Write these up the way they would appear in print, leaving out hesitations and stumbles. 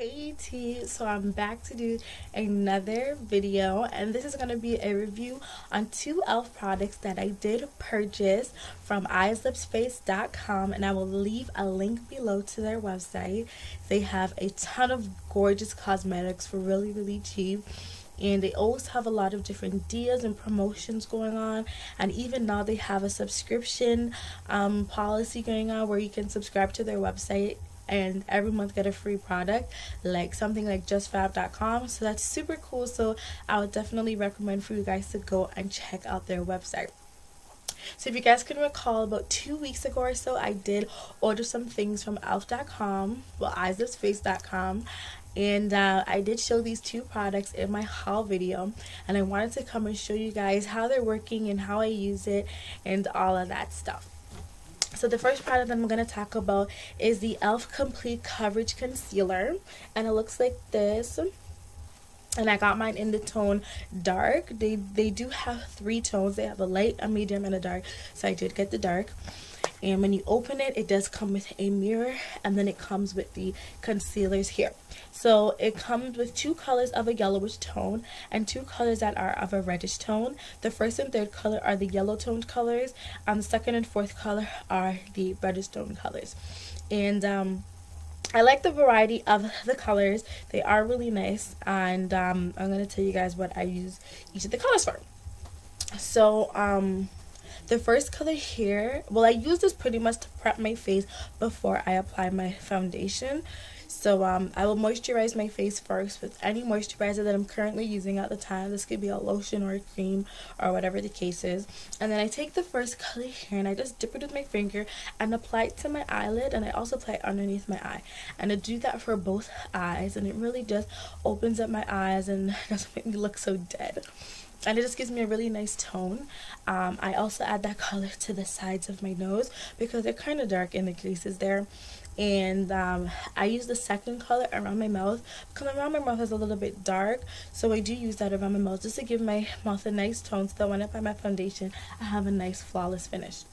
Hey T, so I'm back to do another video, and this is going to be a review on two e.l.f. products that I did purchase from eyeslipsface.com, and I will leave a link below to their website. They have a ton of gorgeous cosmetics for really cheap, and they always have a lot of different deals and promotions going on, and even now they have a subscription policy going on where you can subscribe to their website and every month get a free product, like something like justfab.com. So that's super cool. So I would definitely recommend for you guys to go and check out their website. So if you guys can recall, about 2 weeks ago or so, I did order some things from elf.com, well, eyeslipsface.com, and I did show these two products in my haul video, and I wanted to come and show you guys how they're working and how I use it and all of that stuff. So the first product that I'm going to talk about is the e.l.f. Complete Coverage Concealer, and it looks like this. And I got mine in the tone dark. They do have 3 tones. They have a light, a medium, and a dark. So I did get the dark. And when you open it, it does come with a mirror, and then it comes with the concealers here. So it comes with 2 colors of a yellowish tone and 2 colors that are of a reddish tone. The first and third color are the yellow toned colors, and the second and fourth color are the reddish toned colors. And I like the variety of the colors. They are really nice, and I'm going to tell you guys what I use each of the colors for. So the first color here, well, I use this pretty much to prep my face before I apply my foundation. So I will moisturize my face first with any moisturizer that I'm currently using at the time. This could be a lotion or a cream or whatever the case is. And then I take the first color here and I just dip it with my finger and apply it to my eyelid, and I also apply it underneath my eye. And I do that for both eyes, and it really just opens up my eyes and doesn't make me look so dead. And it just gives me a really nice tone. I also add that color to the sides of my nose because they're kind of dark in the creases there. And I use the second color around my mouth because around my mouth is a little bit dark. So I do use that around my mouth just to give my mouth a nice tone so that when I apply my foundation, I have a nice flawless finish.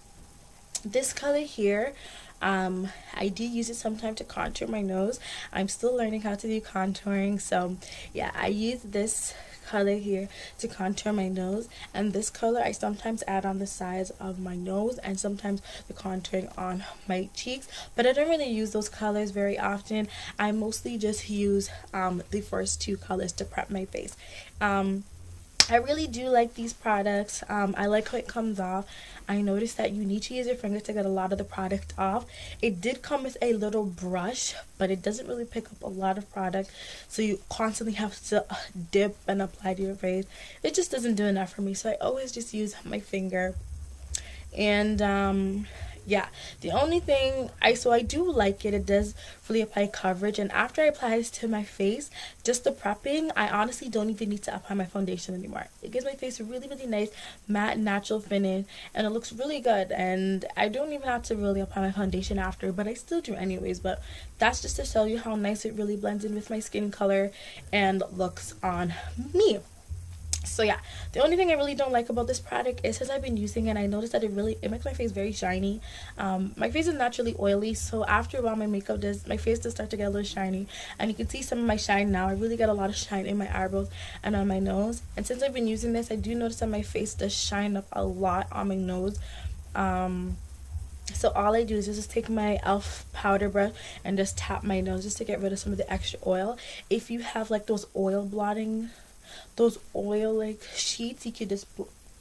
This color here, I do use it sometimes to contour my nose. I'm still learning how to do contouring, so yeah, I use this color here to contour my nose, and this color I sometimes add on the sides of my nose and sometimes the contouring on my cheeks, but I don't really use those colors very often. I mostly just use the first 2 colors to prep my face. I really do like these products. I like how it comes off. I noticed that you need to use your finger to get a lot of the product off. It did come with a little brush, but it doesn't really pick up a lot of product, so you constantly have to dip and apply to your face. It just doesn't do enough for me, so I always just use my finger. And yeah, the only thing I do like it does really apply coverage, and after I apply this to my face, just the prepping, I honestly don't even need to apply my foundation anymore. It gives my face a really nice matte natural finish, and it looks really good, and I don't even have to really apply my foundation after, but I still do anyways. But that's just to show you how nice it really blends in with my skin color and looks on me. So yeah, the only thing I really don't like about this product is since I've been using it, I noticed that it makes my face very shiny. My face is naturally oily, so after a while my face does start to get a little shiny, and you can see some of my shine now. I really get a lot of shine in my eyebrows and on my nose, and since I've been using this, I do notice that my face does shine up a lot on my nose. So all I do is just take my e.l.f. powder brush and just tap my nose just to get rid of some of the extra oil. If you have like those oil like sheets, you could just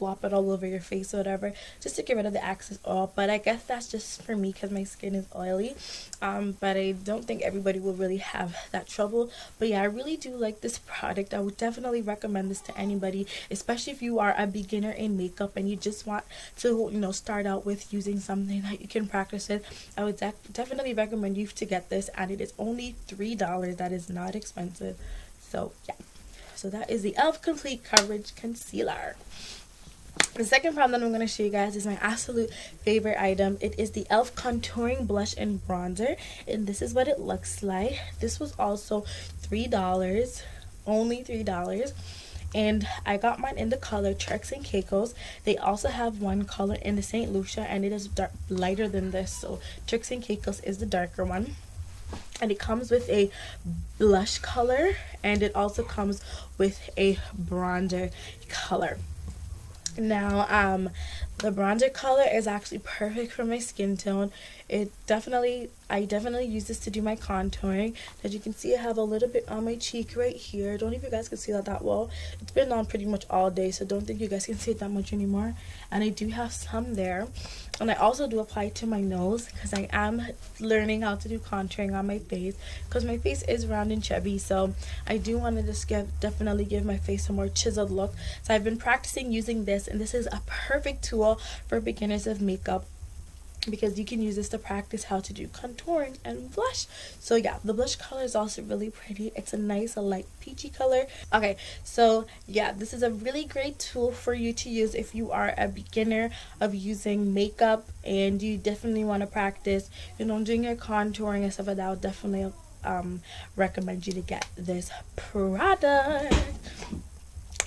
blop it all over your face or whatever just to get rid of the excess oil. But I guess that's just for me because my skin is oily, but I don't think everybody will really have that trouble. But yeah, I really do like this product. I would definitely recommend this to anybody, especially if you are a beginner in makeup and you just want to, you know, start out with using something that you can practice with. I would definitely recommend you to get this, and it is only $3. That is not expensive. So yeah, so that is the e.l.f. Complete Coverage Concealer. The second product that I'm going to show you guys is my absolute favorite item. It is the e.l.f. Contouring Blush and Bronzer, and this is what it looks like. This was also $3, only $3. And I got mine in the color Turks and Caicos. They also have one color in the St. Lucia, and it is lighter than this. So Turks and Caicos is the darker one. and it comes with a blush color, and it also comes with a bronzer color. Now the bronzer color is actually perfect for my skin tone. I definitely use this to do my contouring. As you can see, I have a little bit on my cheek right here. I don't know if you guys can see that well. It's been on pretty much all day, so don't think you guys can see it that much anymore. And I do have some there. And I also do apply it to my nose because I am learning how to do contouring on my face, because my face is round and chubby, so I do want to just definitely give my face a more chiseled look. So I've been practicing using this, and this is a perfect tool for beginners of makeup, because you can use this to practice how to do contouring and blush. So yeah, the blush color is also really pretty. It's a nice light peachy color. Okay, so yeah, this is a really great tool for you to use if you are a beginner of using makeup and you definitely want to practice, you know, doing your contouring and stuff like that. I would definitely recommend you to get this product.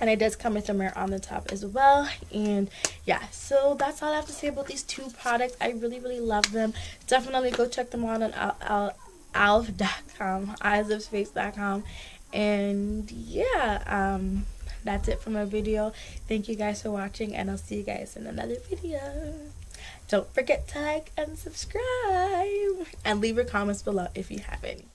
And it does come with a mirror on the top as well. And yeah, so that's all I have to say about these two products. I really love them. Definitely go check them out on yalll.com, eyeslipsface.com. And yeah, that's it for my video. Thank you guys for watching, and I'll see you guys in another video. Don't forget to like and subscribe, and leave your comments below if you have any.